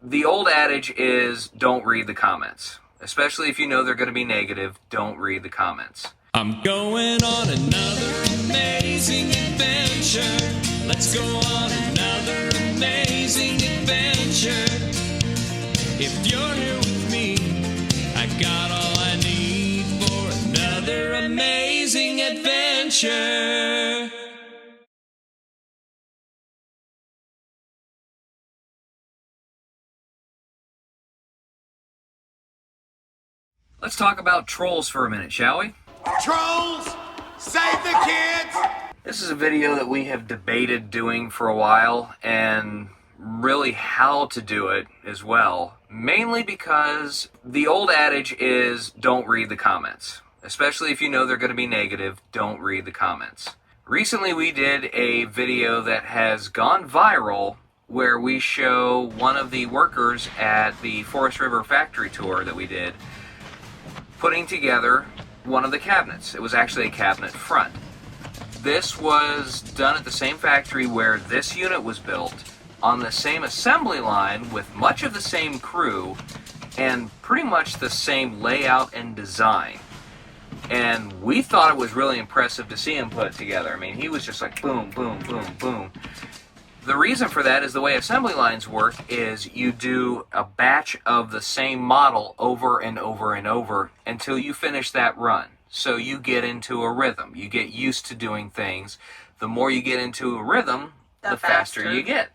The old adage is don't read the comments. Especially if you know they're going to be negative, don't read the comments. I'm going on another amazing adventure. Let's go on another amazing adventure. If you're here with me, I got all I need for another amazing adventure. Let's talk about trolls for a minute, shall we? Trolls! Save the kids! This is a video that we have debated doing for a while, and really how to do it as well. Mainly because the old adage is don't read the comments. Especially if you know they're going to be negative, don't read the comments. Recently we did a video that has gone viral where we show one of the workers at the Forest River factory tour that we did putting together one of the cabinets. It was actually a cabinet front. This was done at the same factory where this unit was built, on the same assembly line with much of the same crew and pretty much the same layout and design. And we thought it was really impressive to see him put it together. I mean, he was just like boom, boom, boom, boom. The reason for that is the way assembly lines work is you do a batch of the same model over and over and over until you finish that run. So you get into a rhythm. You get used to doing things. The more you get into a rhythm, the faster you get.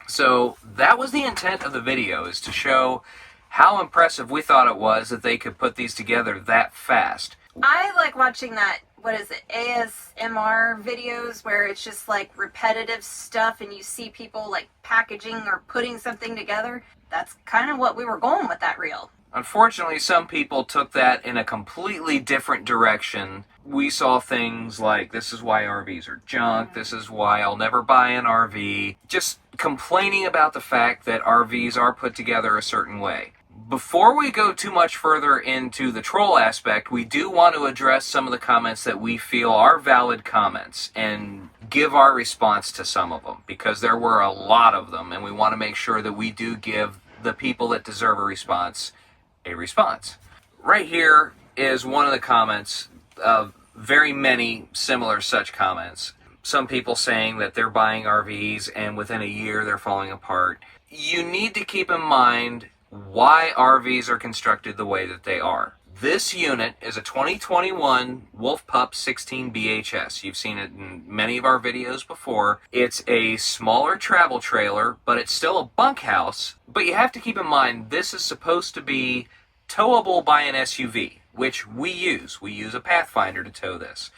So that was the intent of the video, is to show how impressive we thought it was that they could put these together that fast. I like watching that, what is it, ASMR videos where it's just like repetitive stuff and you see people like packaging or putting something together. That's kind of what we were going with that reel. Unfortunately, some people took that in a completely different direction. We saw things like, this is why RVs are junk, this is why I'll never buy an RV, just complaining about the fact that RVs are put together a certain way. Before we go too much further into the troll aspect, we do want to address some of the comments that we feel are valid comments and give our response to some of them, because there were a lot of them, and we want to make sure that we do give the people that deserve a response. Right here is one of the comments of very many similar such comments. Some people saying that they're buying RVs and within a year they're falling apart. You need to keep in mind why RVs are constructed the way that they are. This unit is a 2021 Wolf Pup 16 BHS. You've seen it in many of our videos before. It's a smaller travel trailer, but it's still a bunkhouse. But you have to keep in mind, this is supposed to be towable by an SUV, which we use. We use a Pathfinder to tow this.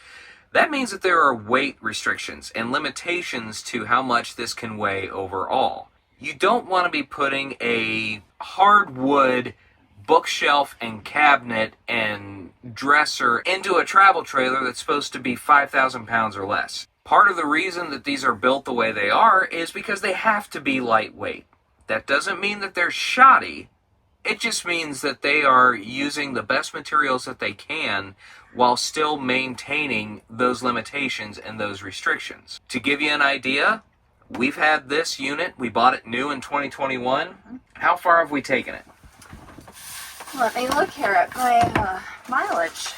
That means that there are weight restrictions and limitations to how much this can weigh overall. You don't want to be putting a hardwood bookshelf and cabinet and dresser into a travel trailer that's supposed to be 5,000 pounds or less. Part of the reason that these are built the way they are is because they have to be lightweight. That doesn't mean that they're shoddy. It just means that they are using the best materials that they can while still maintaining those limitations and those restrictions. To give you an idea, we've had this unit, we bought it new in 2021. How far have we taken it? Let me look here at my mileage.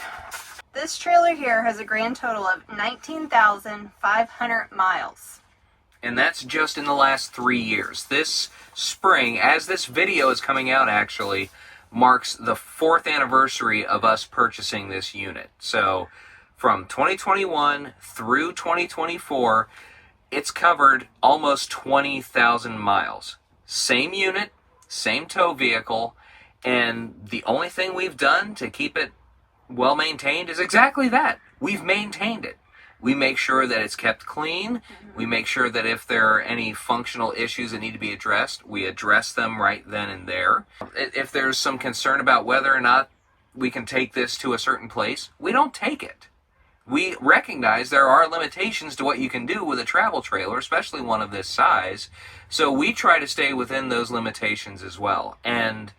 This trailer here has a grand total of 19,500 miles. And that's just in the last 3 years. This spring, as this video is coming out actually, marks the 4th anniversary of us purchasing this unit. So from 2021 through 2024, it's covered almost 20,000 miles. Same unit, same tow vehicle, and the only thing we've done to keep it well maintained is exactly that. We've maintained it. We make sure that it's kept clean. We make sure that if there are any functional issues that need to be addressed, we address them right then and there. If there's some concern about whether or not we can take this to a certain place, we don't take it. We recognize there are limitations to what you can do with a travel trailer, especially one of this size. So we try to stay within those limitations as well. And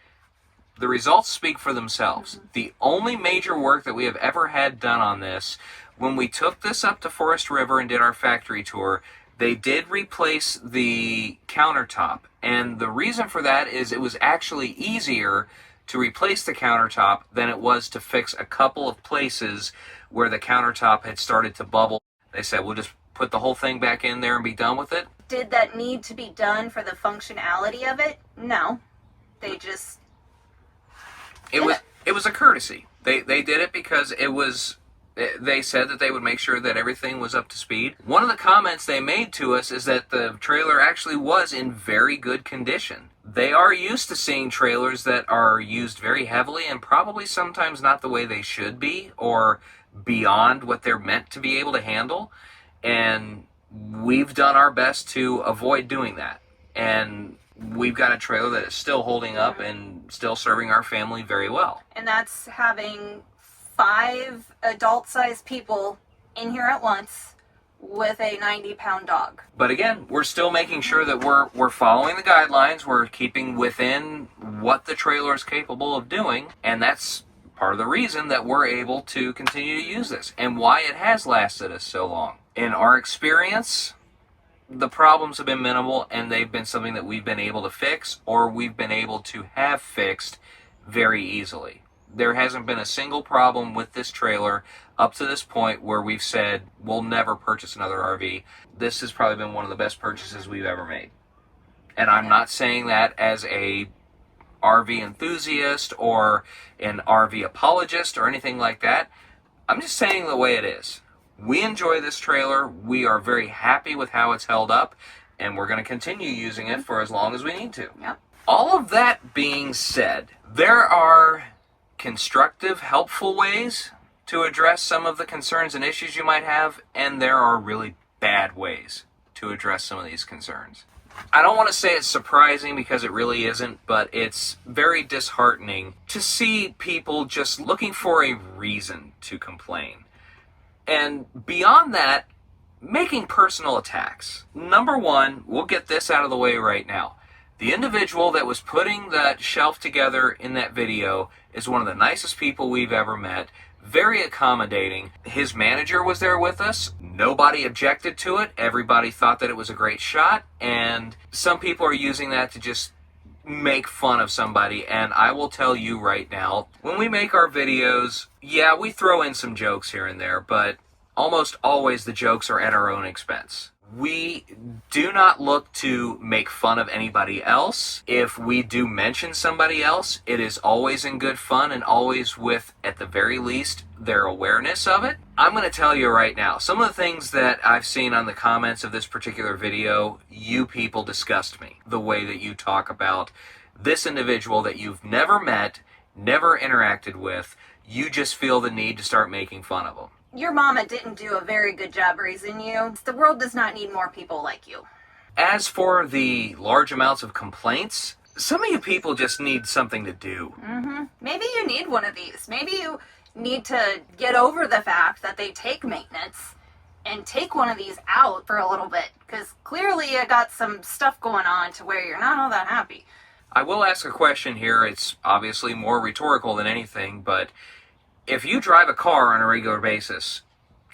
the results speak for themselves. The only major work that we have ever had done on this, when we took this up to Forest River and did our factory tour, They did replace the countertop, and the reason for that is it was actually easier to replace the countertop than it was to fix a couple of places where the countertop had started to bubble. They said, we'll just put the whole thing back in there and be done with it. Did that need to be done for the functionality of it? No. They just... It was a courtesy. They did it because it was... They said that they would make sure that everything was up to speed. One of the comments they made to us is that the trailer actually was in very good condition. They are used to seeing trailers that are used very heavily and probably sometimes not the way they should be or beyond what they're meant to be able to handle. And we've done our best to avoid doing that. And we've got a trailer that is still holding up and still serving our family very well. And that's having 5 adult-sized people in here at once with a 90-pound dog. But again, we're still making sure that we're following the guidelines, we're keeping within what the trailer is capable of doing, and that's part of the reason that we're able to continue to use this and why it has lasted us so long. In our experience, the problems have been minimal, and they've been something that we've been able to fix or we've been able to have fixed very easily. There hasn't been a single problem with this trailer up to this point where we've said we'll never purchase another RV. This has probably been one of the best purchases we've ever made. And I'm not saying that as a RV enthusiast or an RV apologist or anything like that. I'm just saying the way it is. We enjoy this trailer. We are very happy with how it's held up, and we're going to continue using it for as long as we need to. Yep. All of that being said, there are constructive, helpful ways to address some of the concerns and issues you might have, and there are really bad ways to address some of these concerns. I don't want to say it's surprising because it really isn't, but it's very disheartening to see people just looking for a reason to complain. And beyond that, making personal attacks. Number one, we'll get this out of the way right now. The individual that was putting that shelf together in that video is one of the nicest people we've ever met. Very accommodating. His manager was there with us. Nobody objected to it. Everybody thought that it was a great shot. And some people are using that to just make fun of somebody. And I will tell you right now, when we make our videos, yeah, we throw in some jokes here and there, but almost always the jokes are at our own expense. We do not look to make fun of anybody else. If we do mention somebody else, it is always in good fun and always with, at the very least, their awareness of it. I'm going to tell you right now, some of the things that I've seen on the comments of this particular video, you people disgust me. The way that you talk about this individual that you've never met, never interacted with, you just feel the need to start making fun of them. Your mama didn't do a very good job raising you. The world does not need more people like you. As for the large amounts of complaints, some of you people just need something to do. Maybe you need one of these. Maybe you need to get over the fact that they take maintenance and take one of these out for a little bit. Because clearly you got some stuff going on to where you're not all that happy. I will ask a question here. It's obviously more rhetorical than anything, but if you drive a car on a regular basis,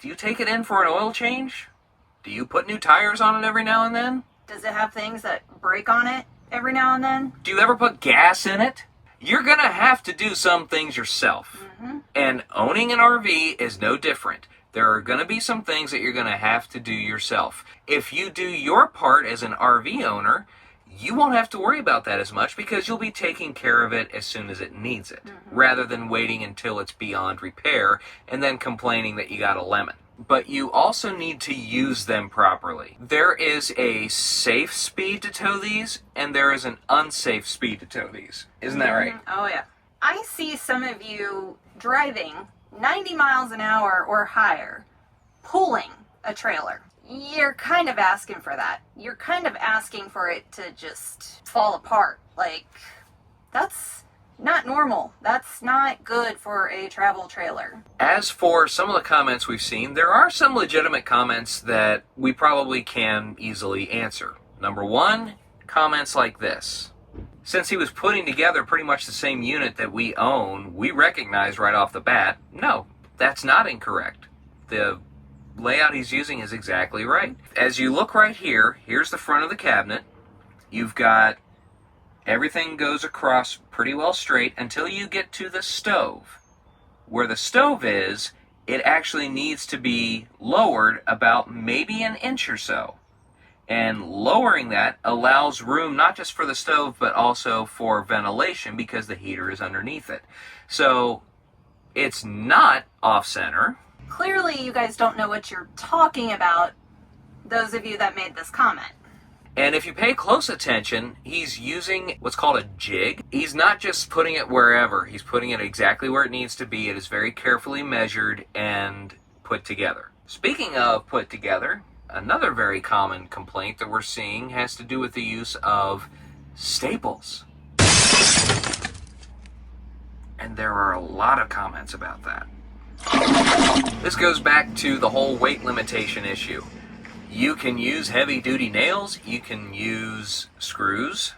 do you take it in for an oil change? Do you put new tires on it every now and then? Does it have things that break on it every now and then? Do you ever put gas in it? You're going to have to do some things yourself. And owning an RV is no different. There are going to be some things that you're going to have to do yourself. If you do your part as an RV owner, you won't have to worry about that as much because you'll be taking care of it as soon as it needs it, rather than waiting until it's beyond repair and then complaining that you got a lemon. But you also need to use them properly. There is a safe speed to tow these, and there is an unsafe speed to tow these. Isn't that right? Oh, yeah. I see some of you driving 90 miles an hour or higher, pulling a trailer. You're kind of asking for that. You're kind of asking for it to just fall apart. Like, that's not normal. That's not good for a travel trailer. As for some of the comments we've seen, there are some legitimate comments that we probably can easily answer. Number one, comments like this. Since he was putting together pretty much the same unit that we own, we recognize right off the bat, no, that's not incorrect. The layout he's using is exactly right. As you look right here, here's the front of the cabinet. You've got everything goes across pretty well straight until you get to the stove. Where the stove is, it actually needs to be lowered about maybe an inch or so. And lowering that allows room not just for the stove, but also for ventilation because the heater is underneath it. So it's not off-center. Clearly, you guys don't know what you're talking about, those of you that made this comment. And if you pay close attention, he's using what's called a jig. He's not just putting it wherever. He's putting it exactly where it needs to be. It is very carefully measured and put together. Speaking of put together, another very common complaint that we're seeing has to do with the use of staples. And there are a lot of comments about that. This goes back to the whole weight limitation issue. You can use heavy-duty nails, you can use screws,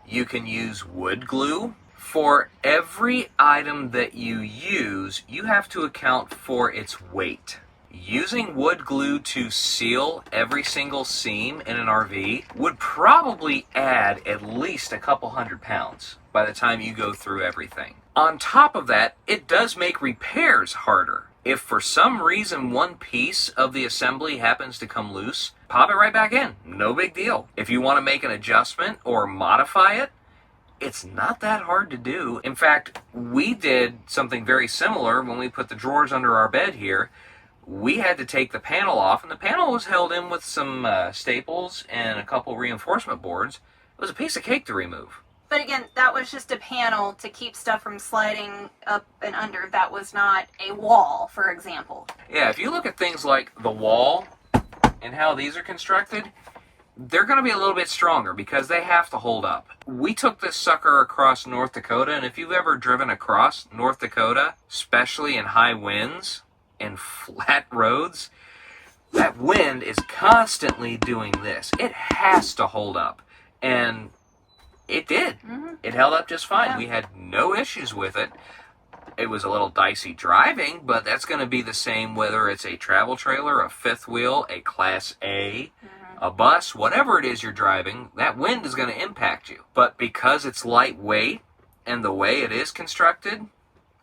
you can use wood glue. For every item that you use, you have to account for its weight. Using wood glue to seal every single seam in an RV would probably add at least a couple 100 pounds by the time you go through everything. On top of that, it does make repairs harder. If for some reason one piece of the assembly happens to come loose, pop it right back in. No big deal. If you want to make an adjustment or modify it, it's not that hard to do. In fact, we did something very similar when we put the drawers under our bed here. We had to take the panel off, and the panel was held in with some staples and a couple reinforcement boards. It was a piece of cake to remove. But again, that was just a panel to keep stuff from sliding up and under. That was not a wall, for example. Yeah, if you look at things like the wall and how these are constructed, they're going to be a little bit stronger because they have to hold up. We took this sucker across North Dakota, and if you've ever driven across North Dakota, especially in high winds and flat roads, that wind is constantly doing this. It has to hold up. And it did. Mm-hmm. It held up just fine. Yeah. We had no issues with it. It was a little dicey driving, but that's going to be the same whether it's a travel trailer, a fifth wheel, a Class A, a bus, whatever it is you're driving, that wind is going to impact you. But because it's lightweight and the way it is constructed,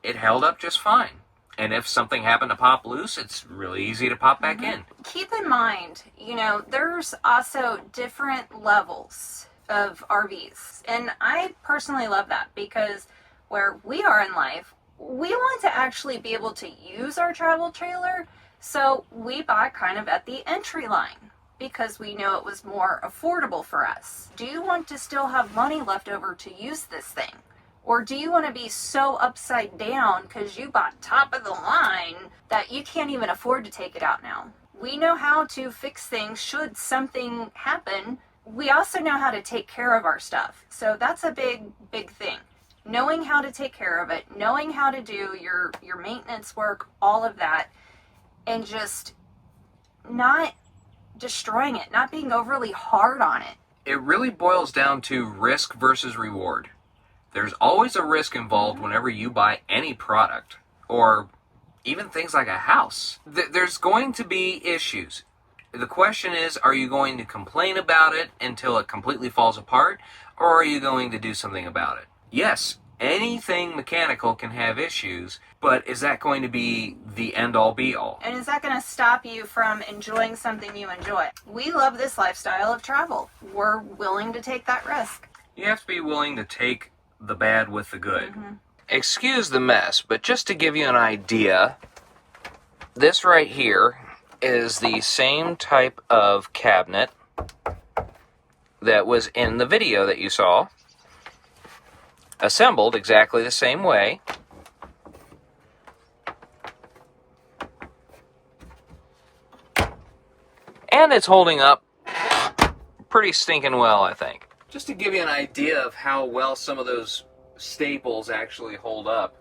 it held up just fine. And if something happened to pop loose, it's really easy to pop back in. Keep in mind, there's also different levels of RVs. And I personally love that because where we are in life, we want to actually be able to use our travel trailer. So we buy kind of at the entry line because we know it was more affordable for us. Do you want to still have money left over to use this thing? Or do you want to be so upside down because you bought top of the line that you can't even afford to take it out now? We know how to fix things should something happen. We also know how to take care of our stuff. So that's a big thing. Knowing how to take care of it, knowing how to do your maintenance work, all of that, and just not destroying it, not being overly hard on it. It really boils down to risk versus reward. There's always a risk involved whenever you buy any product, or even things like a house. There's going to be issues. The question is, are you going to complain about it until it completely falls apart, or are you going to do something about it? Yes, anything mechanical can have issues, but is that going to be the end-all be-all? And is that going to stop you from enjoying something you enjoy? We love this lifestyle of travel. We're willing to take that risk. You have to be willing to take the bad with the good. Excuse the mess, but just to give you an idea, this right here is the same type of cabinet that was in the video that you saw, assembled exactly the same way. And it's holding up pretty stinking well, I think. Just to give you an idea of how well some of those staples actually hold up,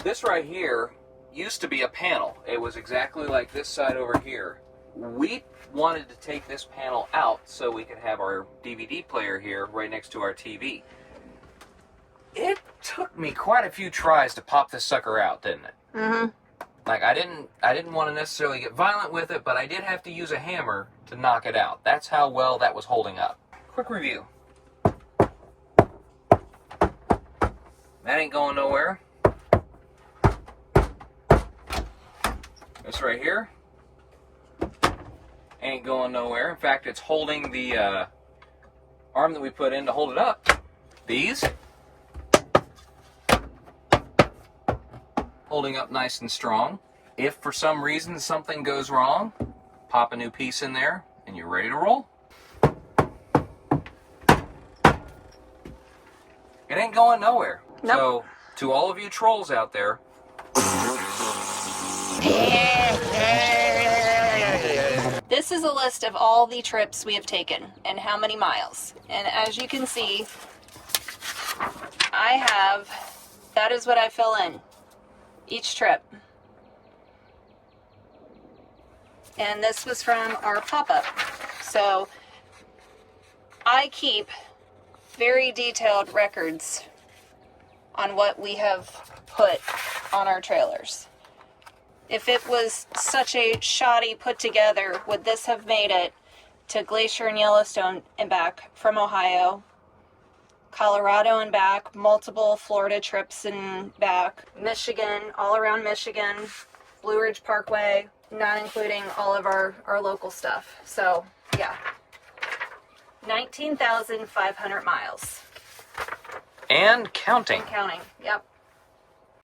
this right here used to be a panel. It was exactly like this side over here. We wanted to take this panel out so we could have our DVD player here right next to our TV. It took me quite a few tries to pop this sucker out, didn't it? Like, I didn't want to necessarily get violent with it, but I did have to use a hammer to knock it out. That's how well that was holding up. Quick review. That ain't going nowhere. This right here ain't going nowhere. In fact, it's holding the arm that we put in to hold it up. These holding up nice and strong. If for some reason something goes wrong, pop a new piece in there and you're ready to roll. It ain't going nowhere. Nope. So, to all of you trolls out there, This is a list of all the trips we have taken and how many miles. And as you can see, that is what I fill in each trip. And this was from our pop-up. So I keep very detailed records on what we have put on our trailers. If it was such a shoddy put together, would this have made it to Glacier and Yellowstone and back from Ohio, Colorado and back, multiple Florida trips and back, Michigan, all around Michigan, Blue Ridge Parkway, not including all of our local stuff. So, yeah. 19,500 miles. and counting. And counting, yep.